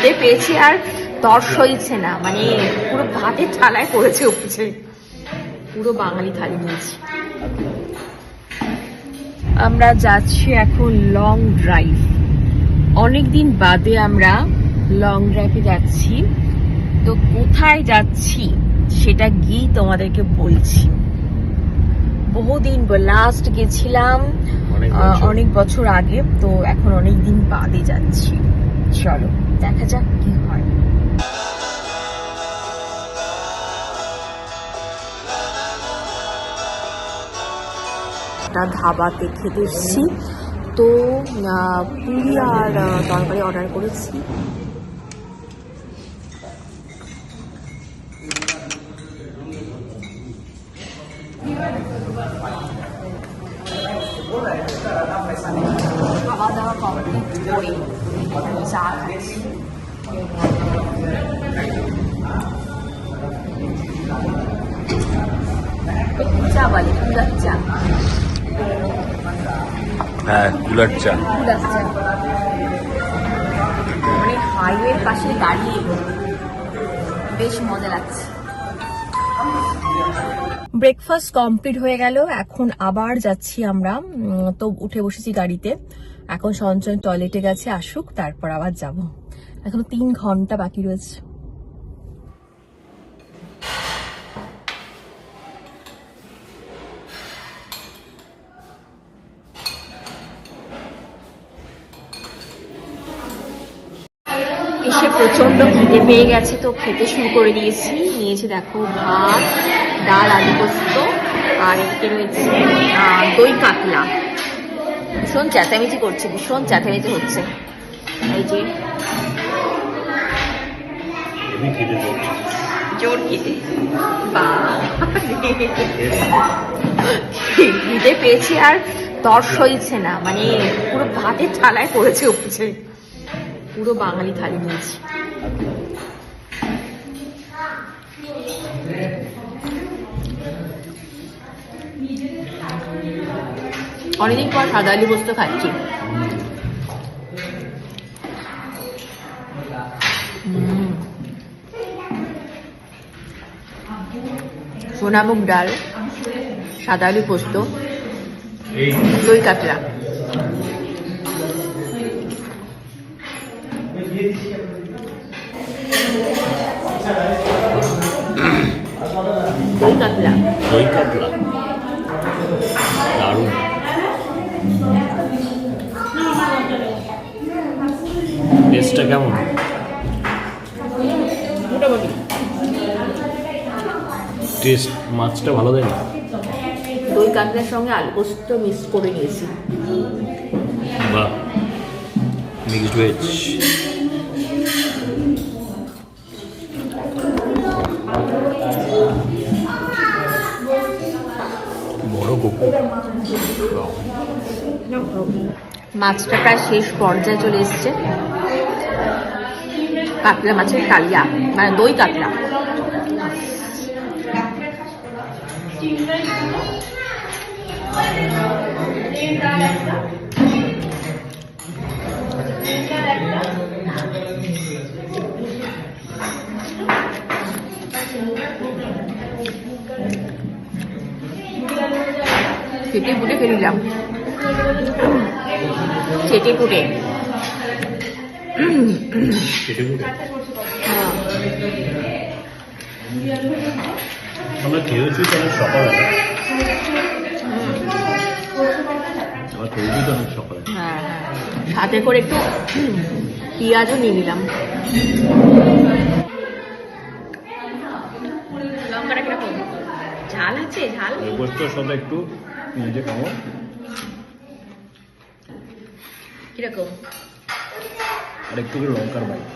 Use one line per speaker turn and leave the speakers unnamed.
খিদে পেয়েছি আর তর সইছে না, মানে পুরো ভাতের থালায় পড়েছে উপচে। পুরো বাঙালি থালি নিয়েছি। আমরা যাচ্ছি এখন লং ড্রাইভ। অনেকদিন বাদে আমরা লং ড্রাইভে যাচ্ছি, তো কোথায় যাচ্ছি সেটা গিয়ে তোমাদেরকে বলছি। বহুদিন লাস্ট গেছিলাম অনেক বছর আগে, তো এখন অনেক দিন বাদে যাচ্ছি। চলো দেখা যাক কি হয়। একটা ধাবাতে খেতে এসেছি, তো পুরি আর তরকারি অর্ডার করেছি। খাওয়া দাওয়া কমপ্লিট করে চা খাচ্ছি। চা বলে কুলার চা।
হ্যাঁ, কুলার চা।
কুলার চা মানে হাইওয়ের পাশে দাঁড়িয়ে বেশ মজা লাগছে। ব্রেকফাস্ট কমপ্লিট হয়ে গেল, এখন আবার যাচ্ছি আমরা। তো উঠে বসেছি গাড়িতে। এখন সঞ্চয় টয়লেটে গেছে, আসুক তারপর আবার যাব। এখন 3 ঘন্টা বাকি রয়েছে। এসে প্রচন্ড খিদে পেয়ে গেছে, তো খেতে শুরু করে দিয়েছি। নিয়েছি দেখো ভাত, ডাল, আলু পোস্ত, আর এদিকে রয়েছে দই কাতলা। ভীষণ চেঁচামেচি করছে, ভীষণ চেঁচামেচি হচ্ছে। এই যে জোর খিদে, খিদে পেয়েছি আর তর সইছে না, মানে পুরো ভাতের থালায় পড়েছে উপচে। পুরো বাঙালি থালি নিয়েছি। অনেকদিন পর সাদা আলু পোস্ত খাচ্ছি। সোনামুগ ডাল, সাদা আলু পোস্ত, দই কাতলা। দই কাতলা,
দই কাতলা দারুণ। টেস্টটা কেমন?
মোটামুটি
টেস্ট মাছটা ভালো দেয় না?
দই কাতলার সঙ্গে আলু পোস্ত মিক্স করে নিয়েছি।
বাহ, মিক্সড ভেজ। বড় কুকুর।
মাছটা প্রায় শেষ পর্যায়ে চলে এসছে। কাতলা মাছের কালিয়া, মানে দই কাতলা। চেটে পুটে ফেলিলাম, চেটে পুটে।
আমরা খেয়েছি তাহলে সকালে, আমার তৈরি তো অনেক সকালে।
হ্যাঁ হ্যাঁ, সাথে করে একটু পেঁয়াজও নিয়ে নিলাম। লঙ্কাটা কিরকম ঝাল আছে? ঝাল
গোস্তর সাথে একটু পেঁয়াজে খাবো।
কিরকম?
আর একটু করে লঙ্কার বাইট।